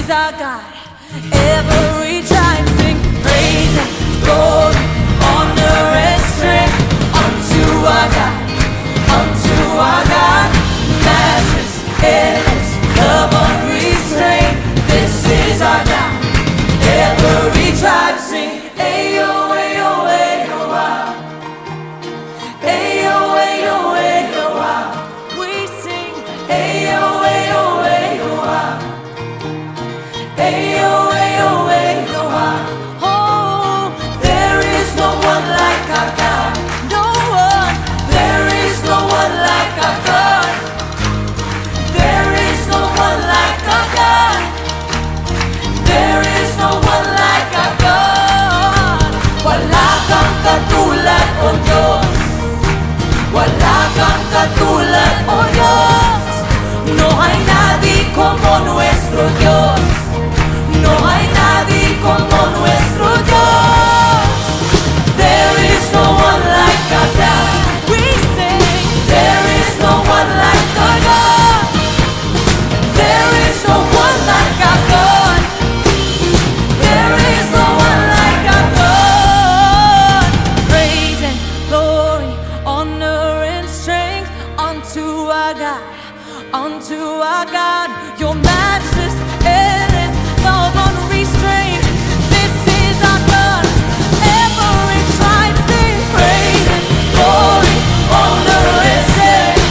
is our God. Every tribe sing praise and glory, honor and strength unto our God, unto our God. Matchless, endless, love unrestrained. This is our God. Every tribe sing, ayo, ayo, ayo, wow. Ayo, ayo, ayo, wow. We sing, ayo, ayo, ayo, wow. Ayo, ayo, ayo, wow. Oh, there is no one like our God. No one. There is no one like our God. There is no one like our God. There is no one like our God. Wala kang katulad, O Diyos. Wala kang katulad, O Diyos. No hay nadie como nuestro Dios. No hay nadie como nuestro Dios. There is no one like our God. We sing, there is no one like our God. There is no one like our God. There is no one like our God. Praise and glory, honor and strength unto our God, unto our God. Your matchless, endless, love unrestrained. This is our God. Every tribe sing praise and glory, honor and strength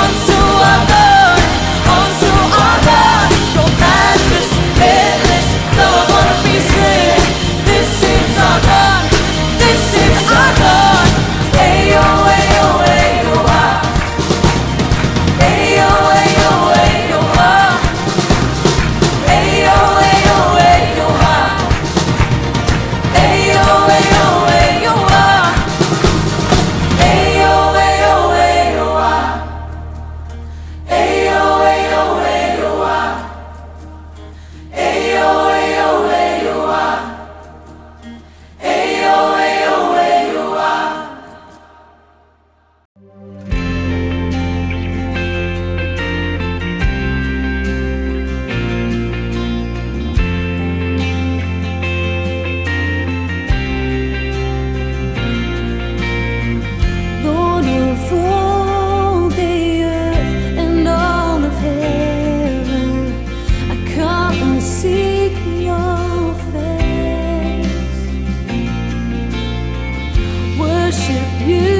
unto our God, unto our God. Your matchless, endless, love unrestrained. This is our God. This is our God. Ayo, ayo, ayo, wow. Ayo, ayo, ayo, wow. Ayo, ayo, ayo, wow. Ayo, ayo, ayo, wow. Ayo, ayo, ayo, wow. Ayo, ayo, ayo, wow. Ayo, ayo, ayo, wow. Ayo, ayo, ayo, wow. Lord of all the earth and all of heaven, I come and seek your face. Worship you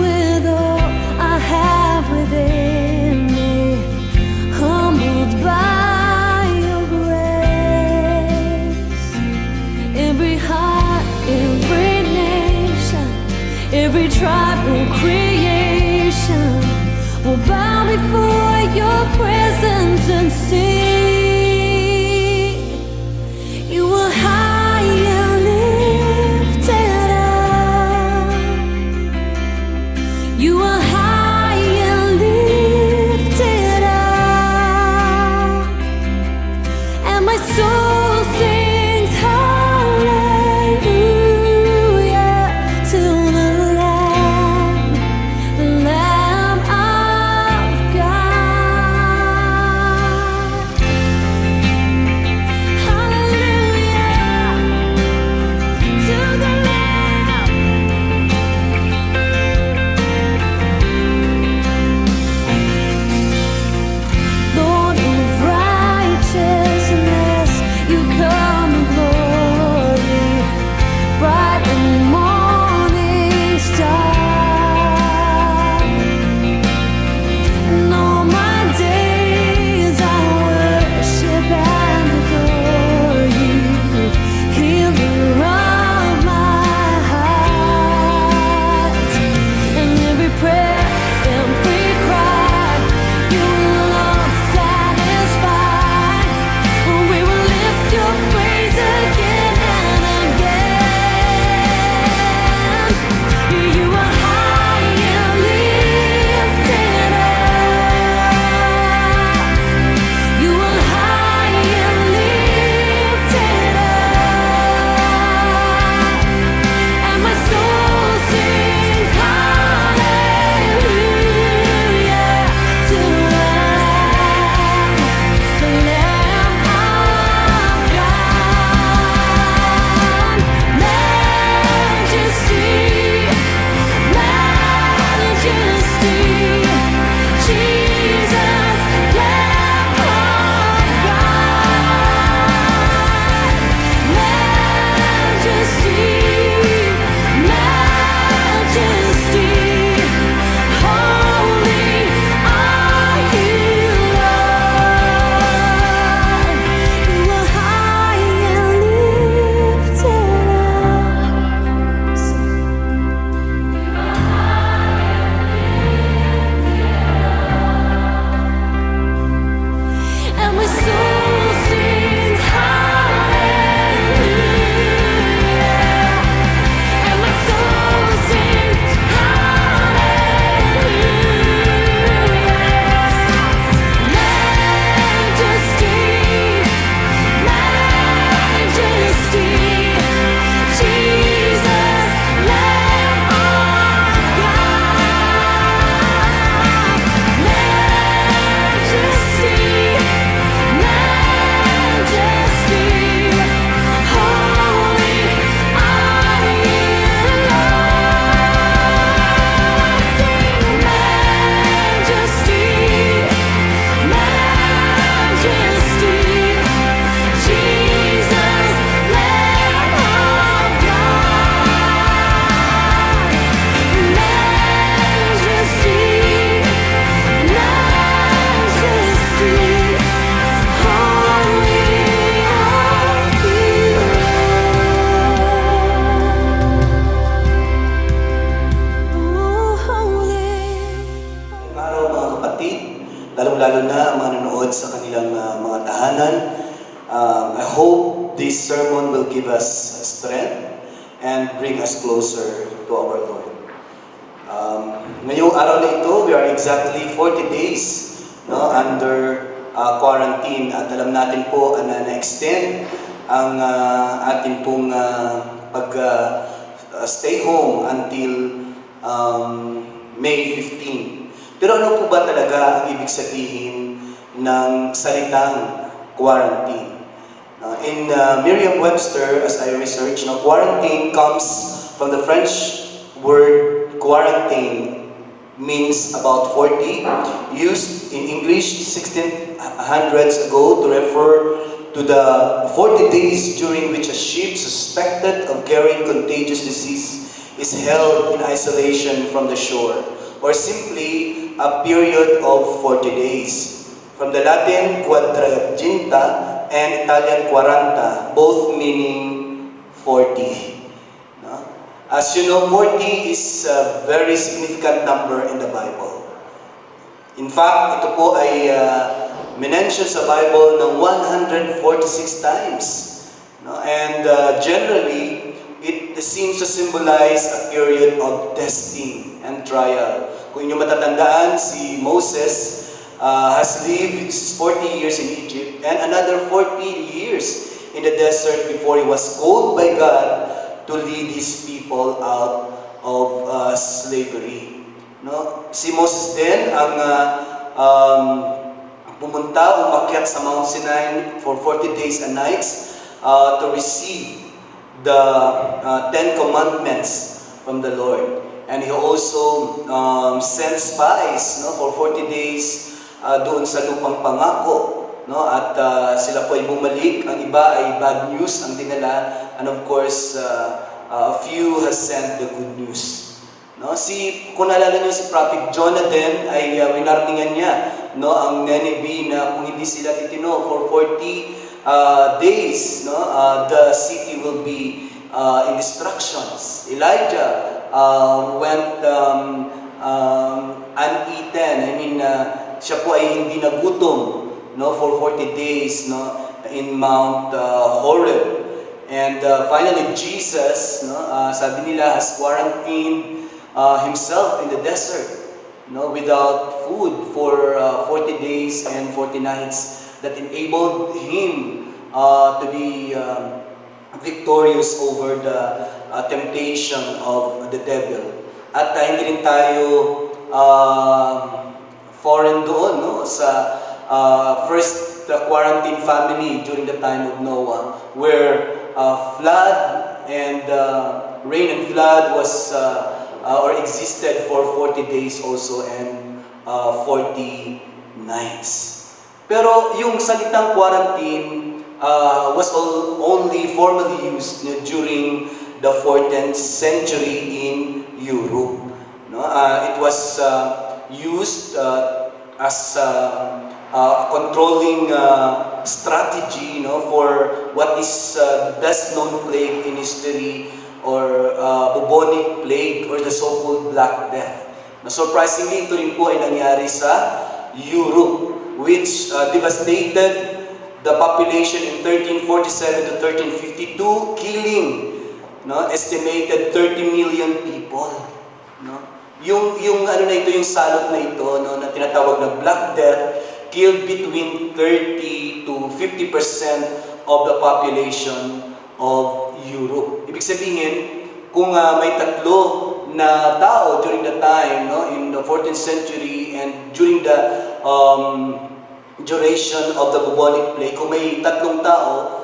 with all I have within me, humbled by your grace. Every heart, every nation, every tribe of creation will bow before your presence and sing. You are high and lifted up. You are high and lifted up. And my soul sings hallelujah to the Lamb. manood sa kanilang mga tahanan. I hope this sermon will give us strength and bring us closer to our Lord. Ngayong araw na ito, we are exactly 40 days under quarantine at alam natin po na na-extend ang ating pong stay home until May 15. Pero ano po ba talaga ang ibig sabihin ng salitang quarantine? In Merriam-Webster, as I research, quarantine comes from the French word quarantine, means about 40, used in English 1600s ago to refer to the 40 days during which a ship suspected of carrying contagious disease is held in isolation from the shore, or simply a period of 40 days. From the Latin quadraginta and Italian quaranta, both meaning 40. As you know, 40 is a very significant number in the Bible. In fact, ito po ay mention sa Bible ng 146 times. And generally, it seems to symbolize a period of testing and trial. Kung inyo matatandaan, si Moses has lived 40 years in Egypt and another 40 years in the desert before he was called by God to lead his people out of slavery. Si Moses din ang pumunta, umakyat sa Mount Sinai for 40 days and nights to receive the 10 commandments from the Lord. And he also sent spies for 40 days doon sa lupang pangako. At sila po ay bumalik. Ang iba ay bad news ang dinala. And of course, a few has sent the good news. Kung naalala niyo si Prophet Jonathan ay winarningan niya ang Nineveh na kung hindi sila titino for 40 days, the city will be in destructions. Elijah went uneaten. Siya po ay hindi nagutom for 40 days in Mount Horeb. And finally, Jesus, sabi nila, has quarantined himself in the desert without food for 40 days and 40 nights that enabled him to be victorious over the temptation of the devil. At hindi rin tayo foreign doon sa first quarantine family during the time of Noah, where flood and rain and flood was or existed for 40 days also and 40 nights. Pero yung salitang quarantine was only formally used during the 14th century in Europe. It was used as a controlling strategy for what is the best known plague in history, or bubonic plague, or the so-called Black Death. Surprisingly, ito rin po ay nangyari sa Europe, which devastated the population in 1347 to 1352, killing estimated 30 million people. Yung ano na ito, yung salot na ito na tinatawag na Black Death, killed between 30 to 50% of the population of Europe. Ibig sabihin, kung may tatlo na tao during the time, in the 14th century and during the duration of the bubonic plague, kung may tatlong tao,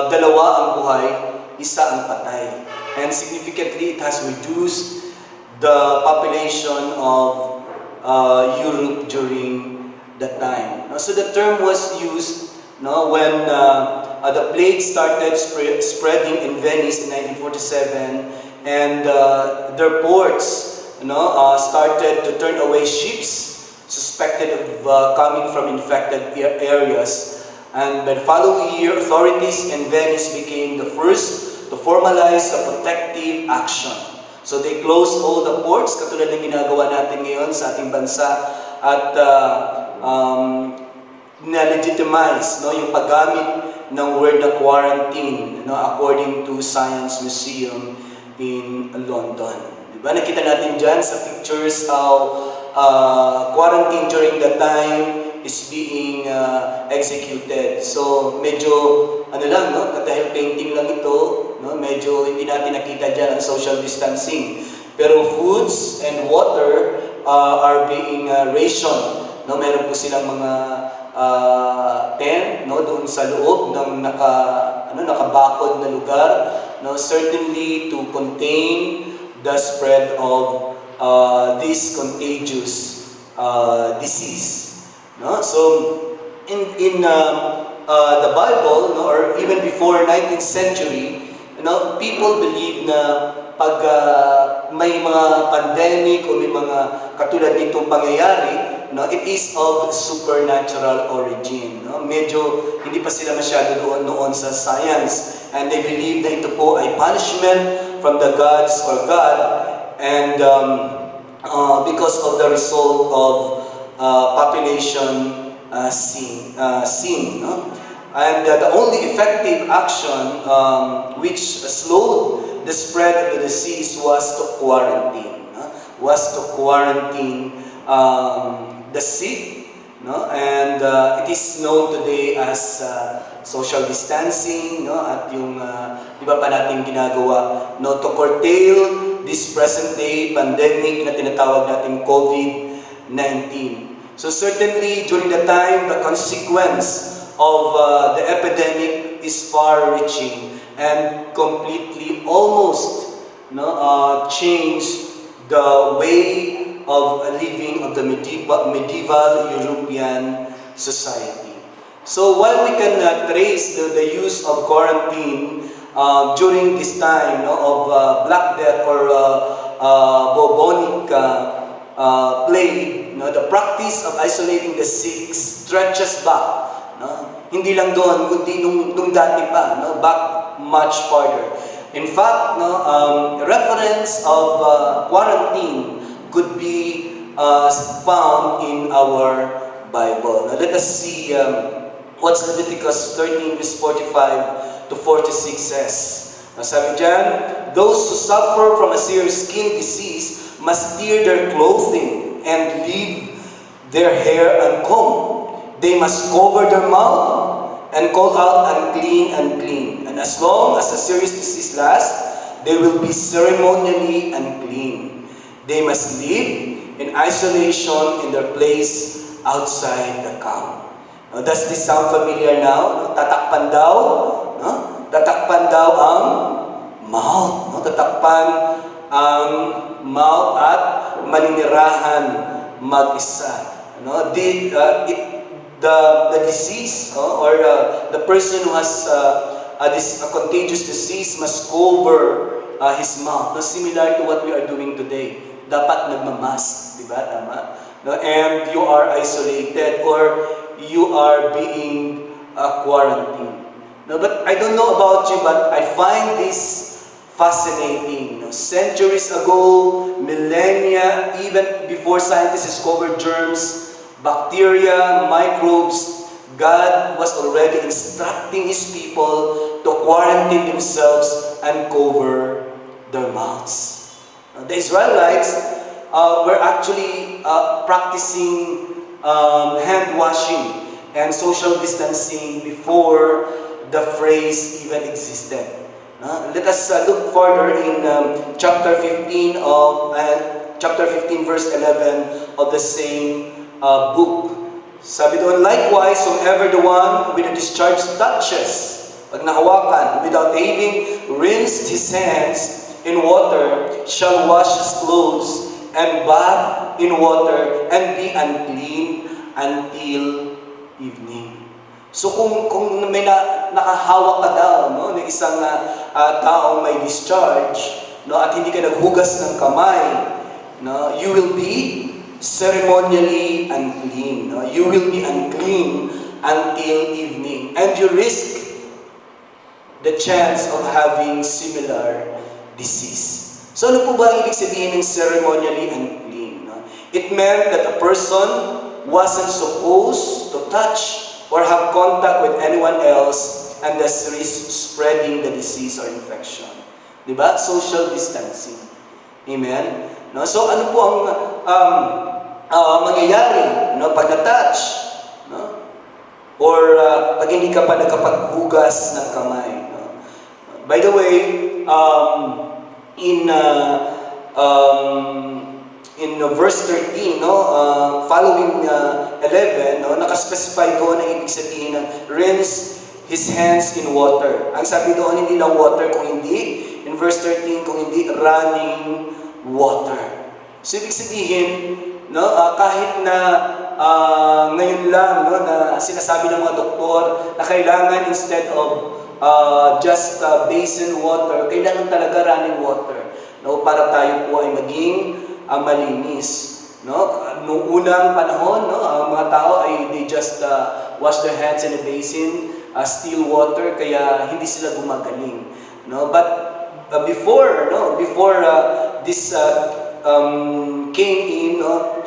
dalawa ang buhay, isa ang patay. And significantly, it has reduced the population of Europe during that time. So the term was used when the plague started spreading in Venice in 1947, and their ports started to turn away ships suspected of coming from infected areas. And by the following year, authorities in Venice became the first to formalize a protective action. So they closed all the ports, katulad ng ginagawa natin ngayon sa ating bansa, at na-legitimize, no, yung paggamit ng word na quarantine, no, according to Science Museum in London. Diba? Nakita natin dyan sa pictures how quarantine during that time is being executed. So, medyo, ano lang, no, dahil painting lang ito, no, medyo hindi natin nakita dyan ang social distancing. Pero foods and water are being rationed. No, meron po silang mga tent, no, doon sa loob ng nakabakod na lugar, no, certainly to contain the spread of this contagious disease. No? So, in the Bible, no, or even before 19th century, no, people believe na pag may mga pandemic o may mga katulad nitong pangyayari, no, it is of supernatural origin. No? Medyo hindi pa sila masyado noon sa science, and they believe na ito po ay punishment from the gods or God, and because of the result of population sin. No? And the only effective action which slowed the spread of the disease was to quarantine. No? Was to quarantine the sick. No? And it is known today as social distancing, no? At yung iba pa nating ginagawa, no, to curtail this present day pandemic na tinatawag nating COVID-19. So certainly during the time, the consequence of the epidemic is far-reaching and completely almost, no, changed the way of living of the medieval European society. So while we can trace the use of quarantine during this time, no, of Black Death or bubonic plague, no, the practice of isolating the sick stretches back. No? Hindi lang doon, kundi nung dati pa, no, back much farther. In fact, no, reference of quarantine could be found in our Bible. Now, let us see what Leviticus 13 verse 45 to 46 says. Now, sabi dyan, those who suffer from a serious skin disease must tear their clothing and leave their hair uncombed. They must cover their mouth and call out unclean, unclean. And as long as the serious disease lasts, they will be ceremonially unclean. They must live in isolation in their place outside the camp. Now, does this sound familiar now? Tatakpan daw, no? Tatakpan daw ang mouth, no? Tatakpan ang mouth at maninirahan mag-isa. No? The disease, or the person who has a contagious disease must cover his mouth. No? Similar to what we are doing today. Dapat nagmamask, di ba? Tama? No? And you are isolated or you are being quarantined. No? But I don't know about you, but I find this fascinating. No? Centuries ago, millennia, even before scientists discovered germs, bacteria, microbes, God was already instructing His people to quarantine themselves and cover their mouths. The Israelites were actually practicing hand washing and social distancing before the phrase even existed. Let us look further in chapter 15 verse 11 of the same book. Sabi doon, likewise, whomever the one with a discharge touches, pag nahawakan, without having rinsed his hands in water, shall wash his clothes and bath in water and be unclean until evening. So kung may nakahawak ka daw, no, ng isang taong may discharge, no, at hindi ka naghugas ng kamay, no, you will be ceremonially unclean. No? You will be unclean until evening. And you risk the chance of having similar disease. So ano po ba ang ibig sabihin ng ceremonially unclean? No? It meant that a person wasn't supposed to touch or have contact with anyone else and thus risk spreading the disease or infection. Diba? Social distancing. Amen? No? So ano po ang mangyayari pag na-touch? No? Or pag hindi ka pa nakapaghugas ng kamay. No? By the way, in verse 13, following 11, nakaspecify doon na ibig sabihin ng rinse his hands in water. Ang sabi doon, hindi lang water kung hindi. In verse 13, kung hindi running water. So ibig sabihin, kahit na ngayon lang na sinasabi ng mga doktor na kailangan instead of just basin water, kailangan talaga running water para tayo po ay maging malinis. Noong unang panahon, ang mga tao ay they just wash their hands in a basin, still water, kaya hindi sila gumagaling. But before this came in,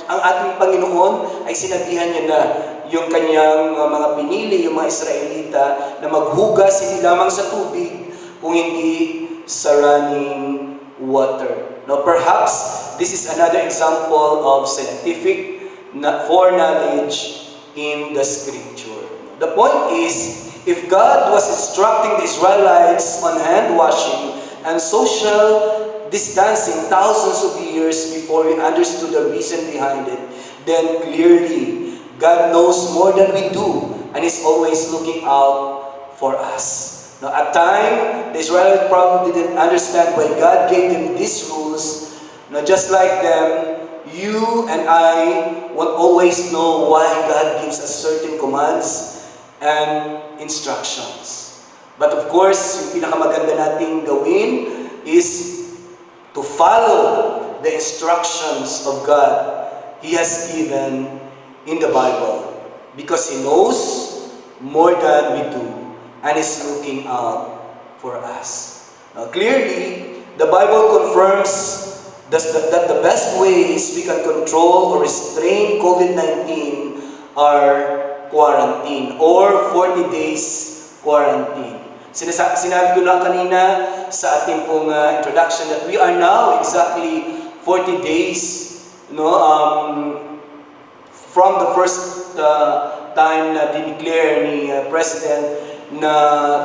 ang ating Panginoon ay sinabihan niya na yung kanyang mga pinili, yung mga Israelita, na maghugas hindi lamang sa tubig, kung hindi sa running water. Perhaps this is another example of scientific foreknowledge in the Scripture. The point is, if God was instructing the Israelites on hand washing and social distancing thousands of years before we understood the reason behind it, then clearly God knows more than we do and is always looking out for us. Now, at time, the Israelites probably didn't understand why God gave them these rules. Just like them, you and I won't always know why God gives us certain commands and instructions. But of course, yung pinakamaganda nating gawin is to follow the instructions of God He has given in the Bible, because He knows more than we do and is looking out for us. Now, clearly, the Bible confirms that the best ways we can control or restrain COVID-19 are quarantine or 40 days quarantine. Sinabi ko lang kanina sa ating pong introduction that we are now exactly 40 days from the first time na dineclare ni President na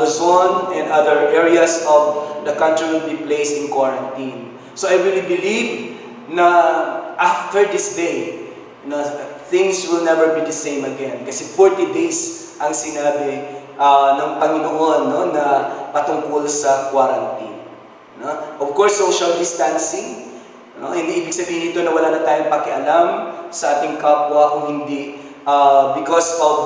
Luzon and other areas of the country will be placed in quarantine. So I really believe na after this day, things will never be the same again. Kasi 40 days ang sinabi ng Panginoon na patungkol sa quarantine. Of course, social distancing. Hindi ibig sabihin nito na wala na tayong pakialam sa ating kapwa, kung hindi because of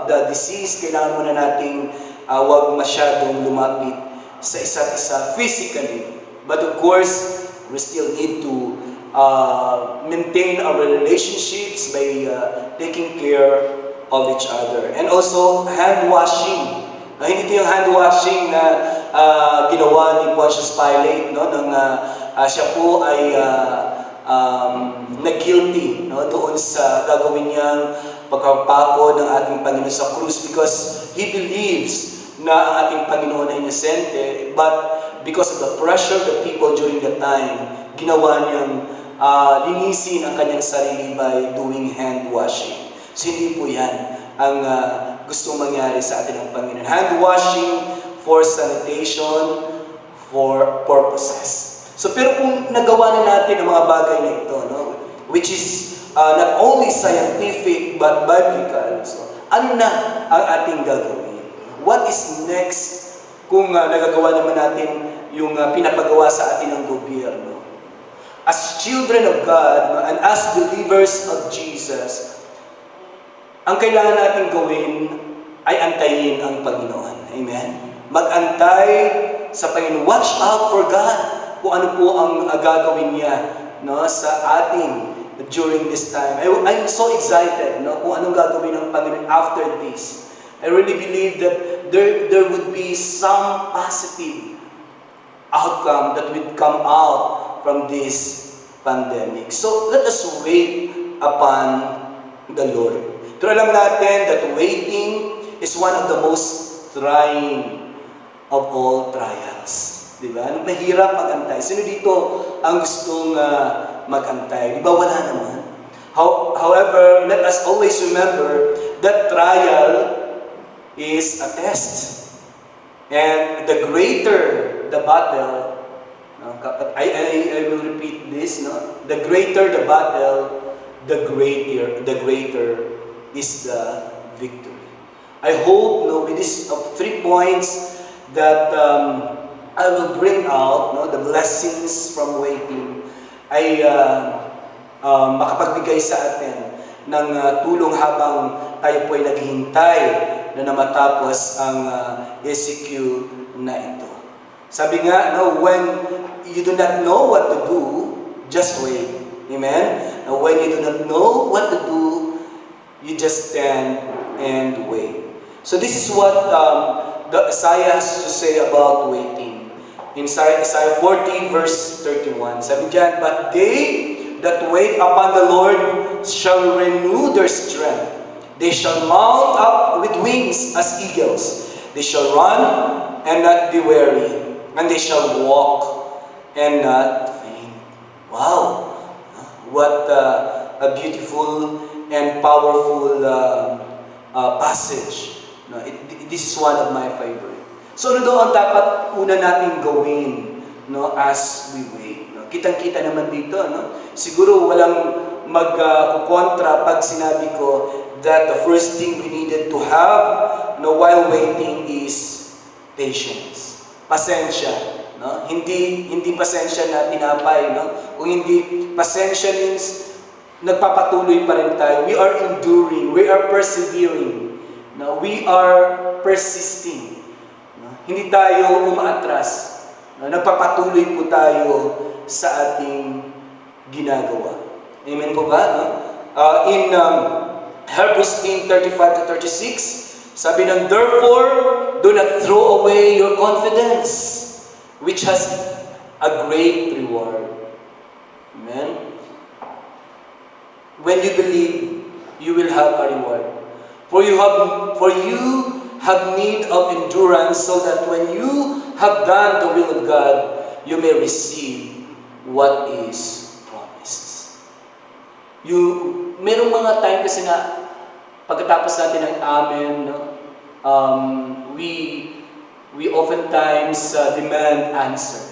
the disease, kailangan muna nating huwag masyadong lumapit sa isa't isa physically. But of course, we still need to maintain our relationships by taking care of each other. And also, hand washing. Hindi ito yung hand washing na ginawa ni Pontius Pilate, nang siya po ay nag-guilty doon sa gagawin niyang pagpapako ng ating Panginoon sa krus, because he believes na ang ating Panginoon ay inosente, but because of the pressure of the people during that time, ginawa niyang linisin ang kanyang sarili by doing hand washing. So hindi po yan ang gustong mangyari sa atin ng Panginoon. Hand washing for sanitation, for purposes. So pero kung nagawa na natin ang mga bagay na ito, which is not only scientific but biblical, so ano na ang ating gagawin? What is next kung nagagawa naman natin yung pinapagawa sa atin ng gobyerno? As children of God and as believers of Jesus, ang kailangan natin gawin ay antayin ang Panginoon. Amen? Mag-antay sa Panginoon. Watch out for God kung ano po ang gagawin niya sa atin during this time. I'm so excited kung anong gagawin ng Panginoon after this. I really believe that there would be some positive outcome that would come out from this pandemic. So let us wait upon the Lord. Pero alam natin that waiting is one of the most trying of all trials. Di ba? Mahirap mag-antay. Sino dito ang gustong mag-antay? Di ba? Wala naman. However, let us always remember that trial is a test. And the greater the battle, I will repeat this, no? The greater the battle, the greater is the victory. I hope, no, with these 3 points that I will bring out, no, the blessings from waiting, ay makapagbigay sa atin ng tulong habang tayo po ay naghihintay na matapos ang SCQ na ito. Sabi nga, no, when you do not know what to do, just wait. Amen? Now, when you do not know what to do, you just stand and wait. So this is what the Isaiah has to say about waiting. In Isaiah 40 verse 31, sabi diyan, "But they that wait upon the Lord shall renew their strength. They shall mount up with wings as eagles. They shall run and not be weary, and they shall walk and not faint." Wow! What a beautiful and powerful passage. No, this is one of my favorite. So ano daw ang dapat una nating gawin, no, as we wait? No? Kitang-kita naman dito, no? Siguro walang magkukontra pag sinabi ko that the first thing we needed to have, no, while waiting is patience. Pasensya, no? Hindi pasensya na tinapay, no? Kung hindi pasensya means nagpapatuloy pa rin tayo. We are enduring, we are persevering. No? We are persisting. No? Hindi tayo umaatras. No? Nagpapatuloy po tayo sa ating ginagawa. Amen po ba? No? In Hebrews 10:35-36, sabi ng, "Therefore, do not throw away your confidence, which has a great reward." Amen? When you believe, you will have a reward. For you have need of endurance, so that when you have done the will of God, you may receive what is promised. Merong mga time kasi na pagkatapos natin ng amen, no? We oftentimes demand answer.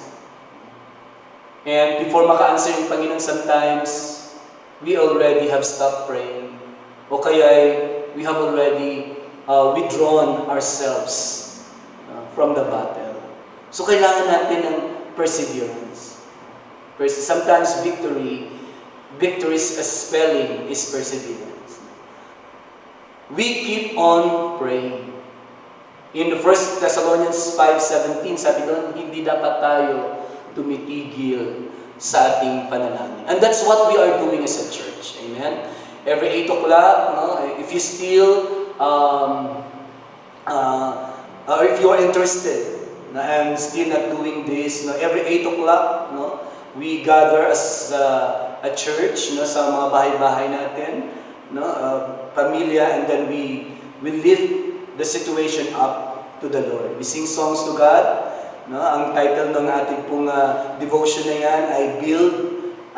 And before maka-answer yung Panginoon, sometimes we already have stopped praying. O kaya we have already withdrawn ourselves from the battle. So kailangan natin ng perseverance. Sometimes victory's spelling is perseverance. We keep on praying. In the 1 Thessalonians 5:17, sabi doon, hindi dapat tayo tumitigil sa ating panalangin. And that's what we are doing as a church. Amen? Every 8 o'clock, no, if you still, or if you are interested, no, and still not doing this, no, every 8 o'clock, no, we gather as a church, no, sa mga bahay-bahay natin, no, pamilya, and then we lift the situation up to the Lord. We sing songs to God. No, ang title ng ating pong devotion na yan ay Build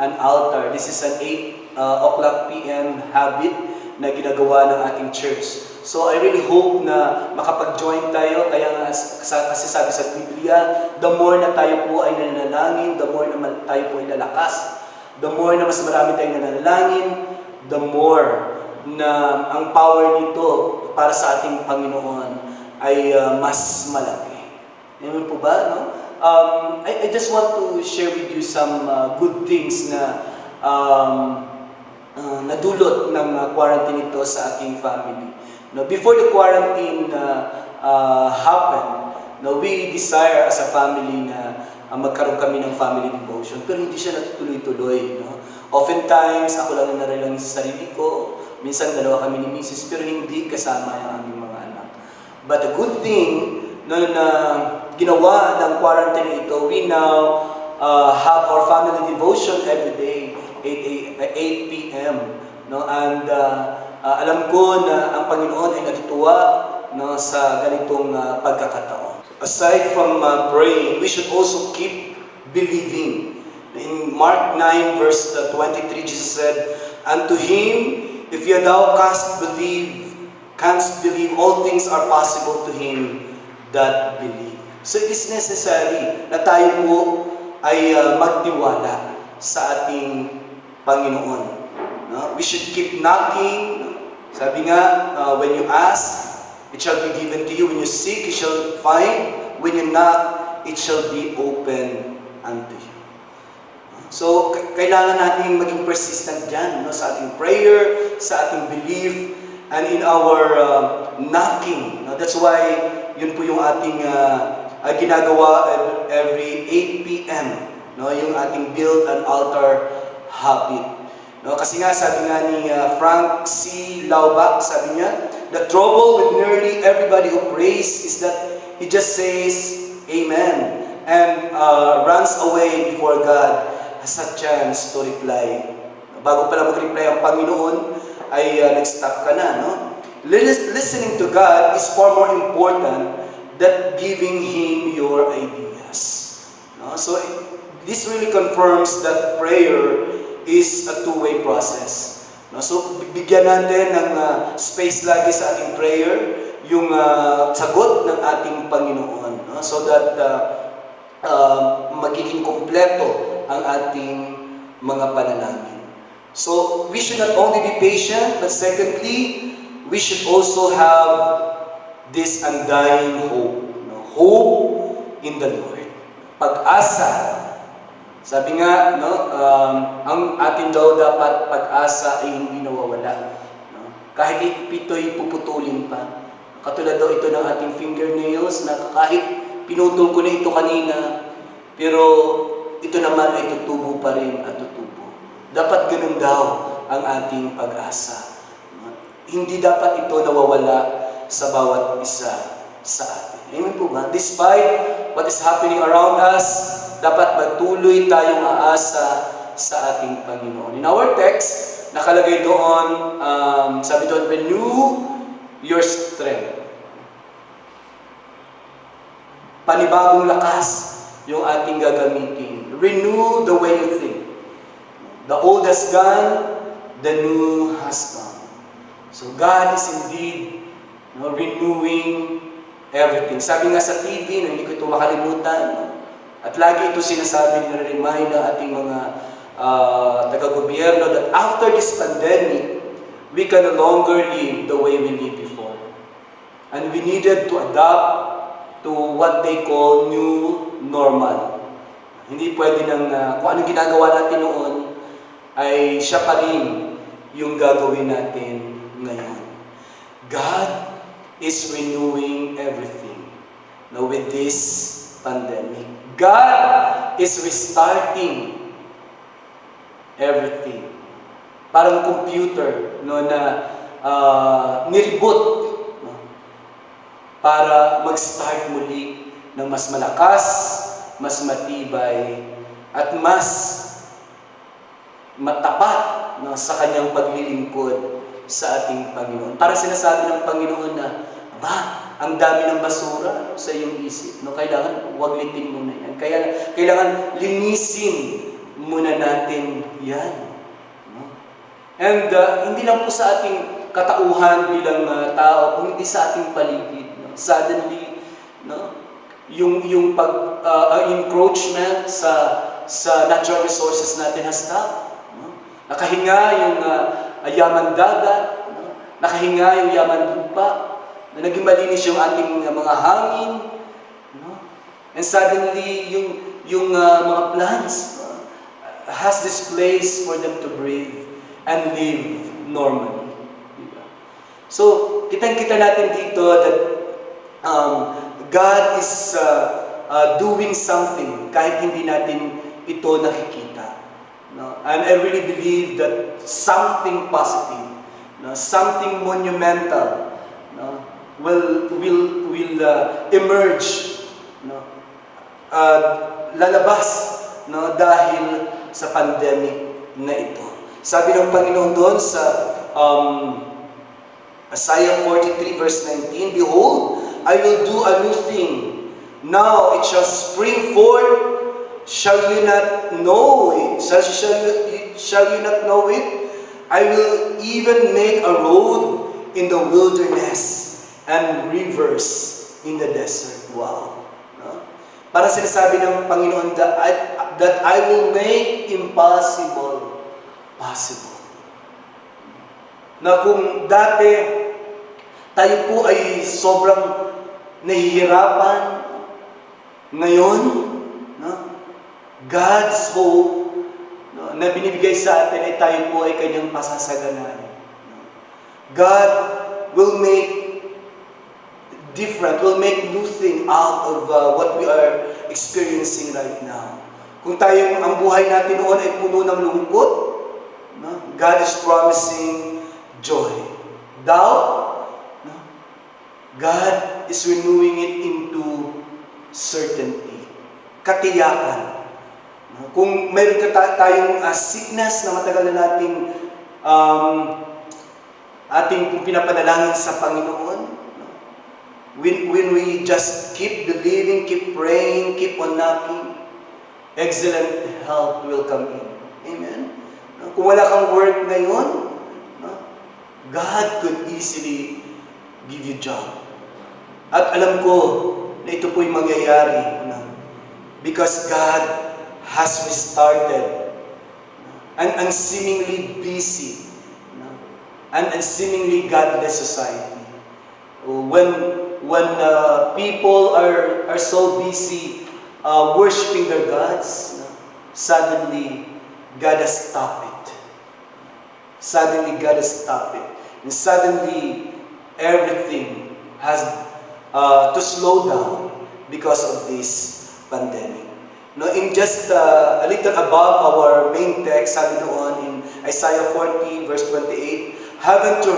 an Altar. This is an 8 o'clock p.m. habit na ginagawa ng ating church. So I really hope na makapag-join tayo. Kaya nga kasi sabi sa Biblia, the more na tayo po ay nananalangin, the more na tayo po ay lalakas. The more na mas marami tayong nananalangin, the more na ang power nito para sa ating Panginoon ay mas malaki. Amen po ba? No? I just want to share with you some good things na nadulot ng quarantine ito sa aking family. No, before the quarantine happened, no, we desire as a family na magkaroon kami ng family devotion, pero hindi siya natutuloy-tuloy. No? Oftentimes, ako lang narilang sa sarili ko, minsan dalawa kami ni Mrs., pero hindi kasama yung aming mga anak. But the good thing, no, na ginawa ng quarantine ito, we now have our family devotion every day, 8 p.m. No? And alam ko na ang Panginoon ay natutuwa, no, sa ganitong pagkakataon. Aside from praying, we should also keep believing. In Mark 9 verse 23, Jesus said, "Unto him, if thou canst believe, all things are possible to him that believe." So it is necessary na tayo po ay magtiwala sa ating Panginoon. No? We should keep knocking. Sabi nga, when you ask, it shall be given to you. When you seek, you shall find. When you knock, it shall be open unto you. So, kailangan natin maging persistent dyan, no? Sa ating prayer, sa ating belief, and in our knocking. No? That's why, yun po yung ating ginagawa every 8 p.m. No? Yung ating build an altar habit. No? Kasi nga, sabi nga ni Frank C. Laubach, sabi niya, the trouble with nearly everybody who prays is that he just says, Amen, and runs away before God has a chance to reply. Bago pala mag-reply ang Panginoon, ay nag-stop ka na, no? Listening to God is far more important than giving Him your ideas. No? So, this really confirms that prayer is a two-way process. No? So, bigyan natin ng space lagi sa ating prayer, yung sagot ng ating Panginoon. No? So that magiging kompleto ang ating mga panalangin. So, we should not only be patient, but secondly, we should also have this undying hope. No? Hope in the Lord. Pag-asa. Sabi nga, no, ang atin daw dapat pag-asa ay hindi nawawala. No? Kahit ito'y puputulin pa. Katulad daw ito ng ating fingernails na kahit pinutol ko na ito kanina, pero ito naman ay tutubo pa rin at tutubo. Dapat ganun daw ang ating pag-asa. Hindi dapat ito nawawala sa bawat isa sa atin. Amen po ba? Despite what is happening around us, dapat patuloy tayong aasa sa ating Panginoon. In our text, nakalagay doon, sabi doon, renew your strength. Panibagong lakas yung ating gagamitin. Renew the way you think. The old has gone, the new has come. So God is indeed renewing everything. Sabi nga sa TV, hindi ko ito makalimutan, at lagi ito sinasabi, nire-remind ng ating mga taga-gobyerno that after this pandemic, we can no longer live the way we lived before. And we needed to adapt to what they call new normal. Hindi pwede nang kung anong ginagawa natin noon ay siya pa rin yung gagawin natin ngayon. God is renewing everything now with this pandemic. God is restarting everything. Parang computer, no, na nireboot, no, para mag-start muli ng mas malakas, mas matibay, at mas matapat, no, sa kanyang paglilingkod sa ating Panginoon. Para sinasabi ng Panginoon na, ang dami ng basura sa iyong isip. No, kailangan waglitin muna yan. Kailangan linisin muna natin yan. No? And hindi lang po sa ating katauhan bilang tao, kung hindi sa ating paligid. No? Suddenly, no? yung encroachment sa natural resources natin has stopped. No? Nakahinga yung yaman dagat, no? Nakahinga yung yaman lupa, na naging malinis yung ating mga hangin, no? And suddenly yung mga plants has this place for them to breathe and live normally. Diba? So kita natin dito that God is doing something kahit hindi natin ito nakikita, no? And I really believe that something positive, no? Something monumental, no? will emerge, no? Lalabas, no? Dahil sa pandemic na ito. Sabi ng Panginoon doon sa Isaiah 43 verse 19, Behold, I will do a new thing. Now it shall spring forth. Shall you not know it? Shall you not know it? I will even make a road in the wilderness and rivers in the desert. Wow. No? Para sinasabi ng Panginoon that I will make impossible possible. Na kung dati tayo po ay sobrang nahihirapan, ngayon, no? God's hope, no, na binibigay sa atin ay tayo po ay kanyang pasasaganan. God will make new thing out of what we are experiencing right now. Kung tayo, ang buhay natin noon ay puno ng lungkot, no? God is promising joy. Doubt, no? God is renewing it into certainty. Katiyakan. Kung mayroon tayong sickness na matagal na nating ating pinapanalangin sa Panginoon, when we just keep believing, keep praying, keep on knocking, excellent help will come in. Amen? Kung wala kang work ngayon, God could easily give you job. At alam ko na ito po'y mangyayari because God has restarted an seemingly busy and seemingly godless society. When people are so busy worshiping their gods, suddenly God has stopped it. Suddenly God has stopped it. And suddenly everything has to slow down because of this pandemic. No, in just a little above our main text, sabi doon in Isaiah 40 verse 28, haven't you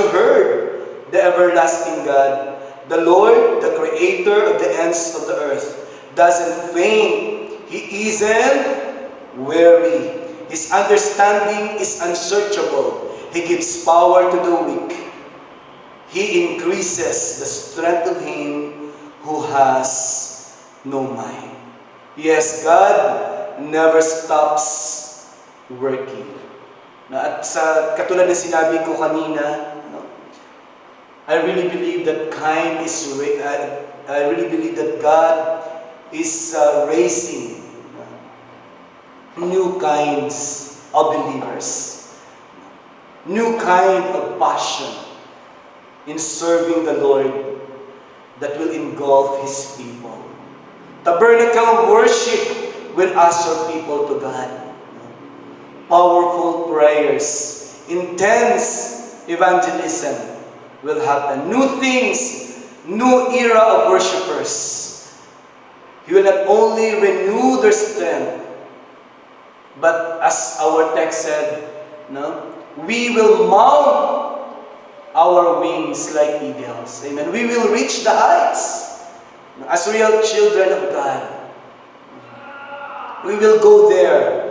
heard the everlasting God, the Lord, the creator of the ends of the earth, doesn't faint, He isn't weary, His understanding is unsearchable, He gives power to the weak, He increases the strength of him who has no mind. Yes, God never stops working. At sa katulad na sinabi ko kanina, I really believe that God is raising new kinds of believers, new kind of passion in serving the Lord that will engulf His people. Tabernacle worship will usher people to God. Powerful prayers, intense evangelism will happen. New things, new era of worshipers. He will not only renew their strength, but as our text said, we will mount our wings like eagles. Amen. We will reach the heights. As real children of God, we will go there.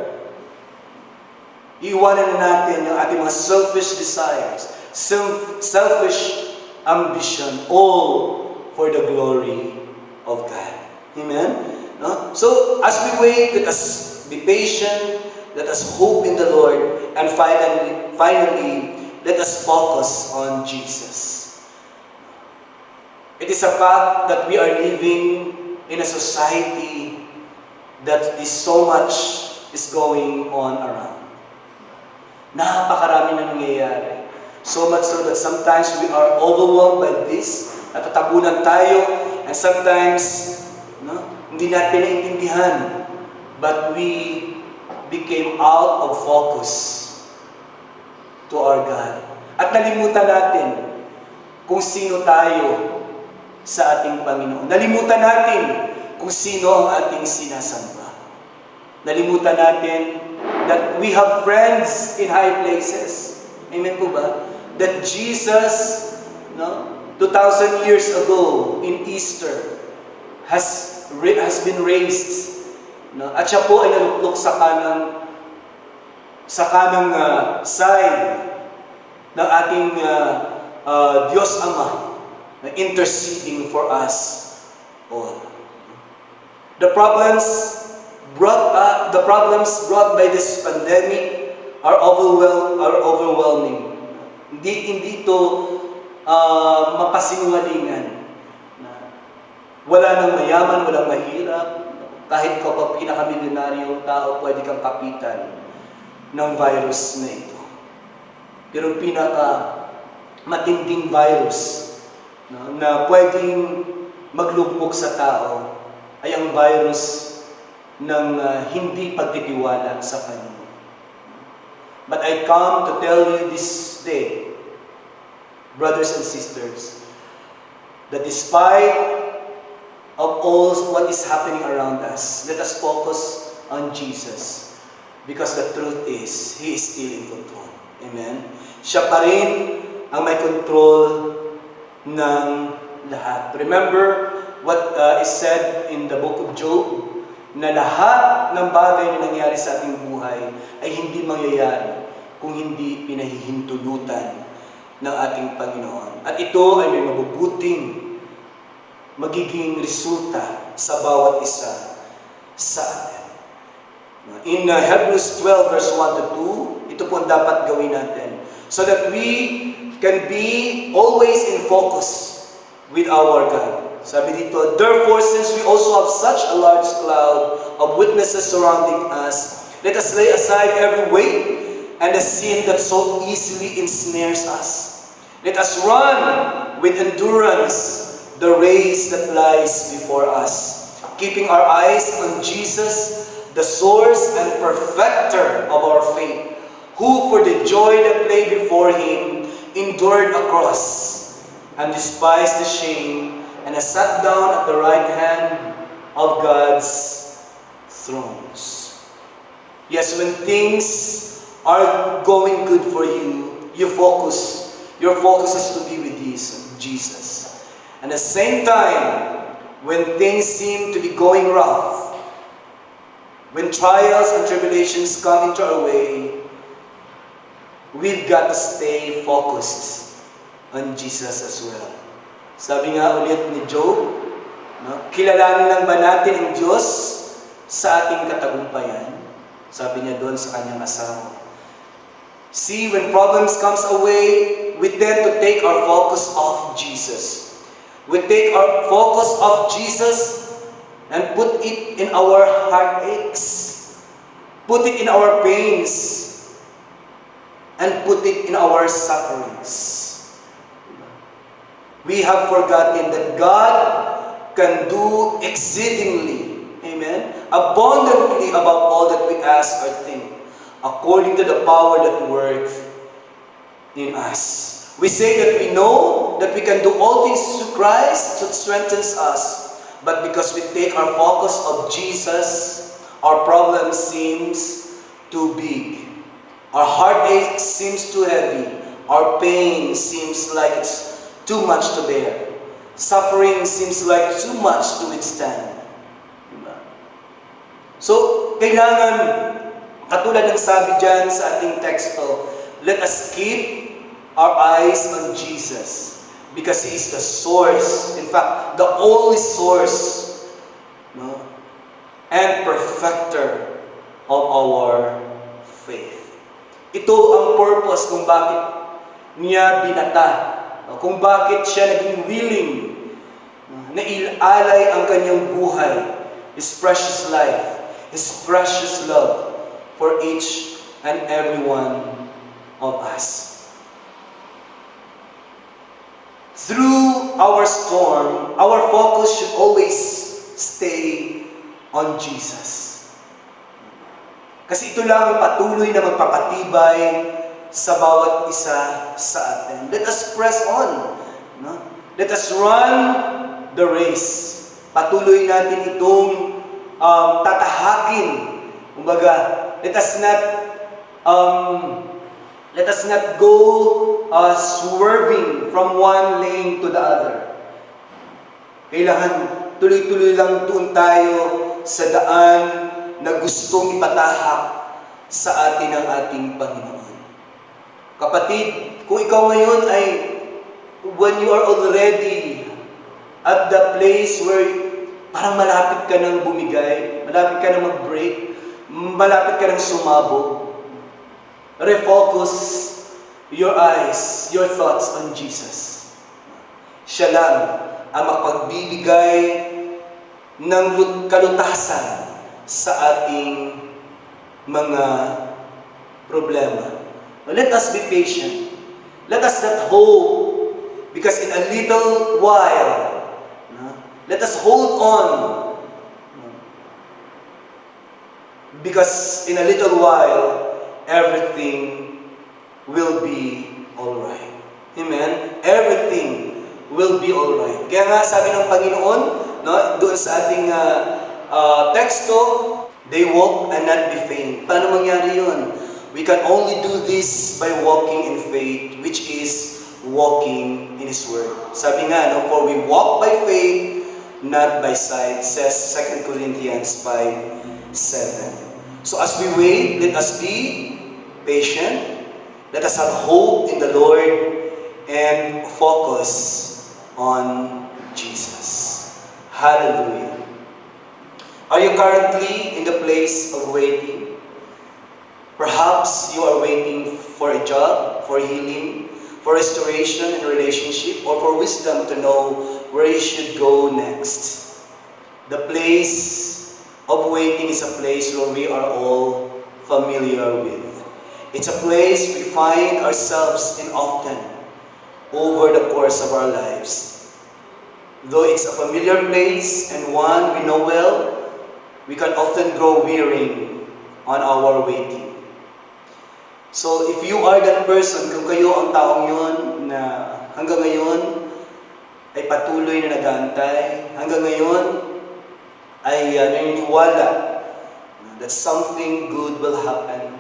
Iwanan na natin yung ating mga selfish desires, selfish ambition, all for the glory of God. Amen? No? So, as we wait, let us be patient, let us hope in the Lord, and finally, let us focus on Jesus. It is a fact that we are living in a society that is so much is going on around. Napakarami na nangyayari. So much so that sometimes we are overwhelmed by this, natatabunan tayo, and sometimes hindi natin naintindihan, but we became out of focus to our God. At nalimutan natin kung sino tayo sa ating Panginoon. Nalimutan natin kung sino ang ating sinasamba. Nalimutan natin that we have friends in high places. Amen po ba? That Jesus, 2,000 years ago in Easter, has been raised. At siya po ay naluklok sa kanang side ng ating Diyos Ama na interceding for us all. The problems brought by this pandemic are overwhelming. Hindi ito mapasinungalingan. Wala nang mayaman, walang mahirap. Kahit ka pa pinakamilyonaryong tao, pwede kang kapitan ng virus na ito. Pero pinaka matinding virus na pwedeng maglugmok sa tao ay ang virus ng hindi pagtitiwala sa Panginoon. But I come to tell you this day, brothers and sisters, that despite of all what is happening around us, let us focus on Jesus. Because the truth is, He is still in control. Amen? Siya pa rin ang may control ng lahat. Remember what is said in the book of Job, na lahat ng bagay na nangyari sa ating buhay ay hindi mangyayari kung hindi pinahihintulutan ng ating Panginoon. At ito ay may mabubuting magiging resulta sa bawat isa sa atin. In Hebrews 12 verse 1 to 2, ito po ang dapat gawin natin so that we can be always in focus with our God. Sabi dito, therefore, since we also have such a large cloud of witnesses surrounding us, let us lay aside every weight and the sin that so easily ensnares us. Let us run with endurance the race that lies before us, keeping our eyes on Jesus, the source and perfecter of our faith, who for the joy that lay before Him endured a cross, and despised the shame, and has sat down at the right hand of God's thrones. Yes, when things are going good for you, your focus has to be with Jesus. And at the same time, when things seem to be going rough, when trials and tribulations come into our way, we've got to stay focused on Jesus as well. Sabi nga ulit ni Job, kilalanin lang ba natin ang Diyos sa ating katagumpayan? Sabi niya doon sa kanyang asawa. See, when problems comes away, we tend to take our focus off Jesus. We take our focus off Jesus and put it in our heartaches, put it in our pains, and put it in our sufferings. We have forgotten that God can do exceedingly, amen, abundantly above all that we ask or think, according to the power that works in us. We say that we know that we can do all things through Christ that strengthens us. But because we take our focus of Jesus, our problem seems too big. Our heartache seems too heavy. Our pain seems like it's too much to bear. Suffering seems like too much to withstand. So, kailangan, katulad ng sabi dyan sa ating teksto, let us keep our eyes on Jesus because He is the source, in fact, the only source and perfecter of our faith. Ito ang purpose kung bakit niya binata, kung bakit siya naging willing na ilalay ang kanyang buhay, His precious life, His precious love for each and every one of us. Through our storm, our focus should always stay on Jesus. Kasi ito lang ang patuloy na magpapatibay sa bawat isa sa atin. Let us press on. No? Let us run the race. Patuloy natin itong tatahakin. Kumbaga, let us not go swerving from one lane to the other. Kailangan tuloy-tuloy lang doon tayo sa daan na gustong ipatahak sa atin ng ating Panginoon. Kapatid, kung ikaw ngayon ay, when you are already at the place where parang malapit ka nang bumigay, malapit ka nang mag-break, malapit ka nang sumabog, refocus your eyes, your thoughts on Jesus. Siya lang ang makapagbibigay ng kalutasan sa ating mga problema. Let us be patient. Let us not hope, because in a little while, let us hold on, because in a little while, everything will be alright. Amen? Everything will be alright. Kaya nga sabi ng Panginoon, no, doon sa ating teksto, they walk and not be faint. Paano mangyari yun? We can only do this by walking in faith, which is walking in His Word. Sabi nga, no, for we walk by faith, not by sight, says 2 Corinthians 5:7. So as we wait, let us be patient. Let us have hope in the Lord and focus on Jesus. Hallelujah. Are you currently in the place of waiting? Perhaps you are waiting for a job, for healing, for restoration in a relationship, or for wisdom to know where you should go next. The place of waiting is a place where we are all familiar with. It's a place we find ourselves in often over the course of our lives. Though it's a familiar place and one we know well, we can often grow weary on our waiting. So if you are that person, kung kayo ang taong yun na hanggang ngayon ay patuloy na nag-aantay, hanggang ngayon ay naniniwala that something good will happen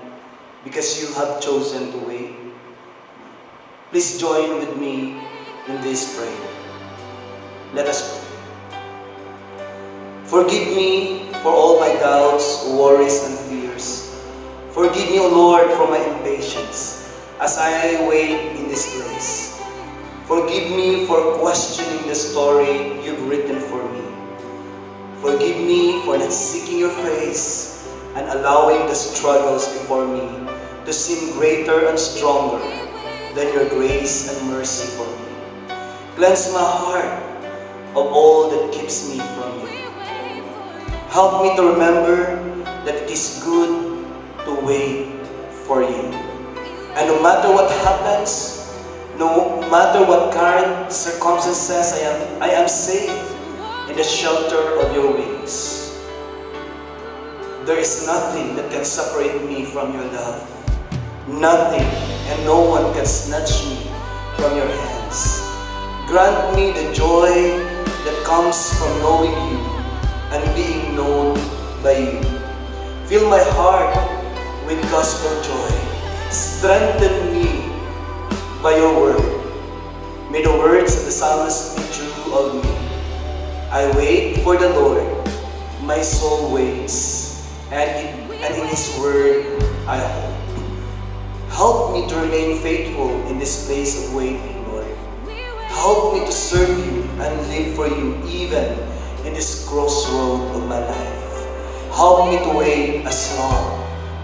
because you have chosen to wait, please join with me in this prayer. Let us pray. Forgive me for all my doubts, worries, and fears. Forgive me, O Lord, for my impatience as I wait in this place. Forgive me for questioning the story you've written for me. Forgive me for not seeking your face and allowing the struggles before me to seem greater and stronger than your grace and mercy for me. Cleanse my heart of all that keeps me from you. Help me to remember that it is good to wait for you. And no matter what happens, no matter what current circumstances, I am safe in the shelter of your wings. There is nothing that can separate me from your love. Nothing and no one can snatch me from your hands. Grant me the joy that comes from knowing you and being known by you. Fill my heart with gospel joy. Strengthen me by your word. May the words of the psalmist be true of me. I wait for the Lord, my soul waits, and in His word I hope. Help me to remain faithful in this place of waiting, Lord. Help me to serve you and live for you even in this crossroad of my life. Help me to wait as long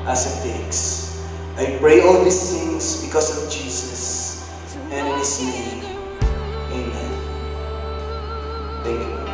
as it takes. I pray all these things because of Jesus and in His name. Amen. Thank you.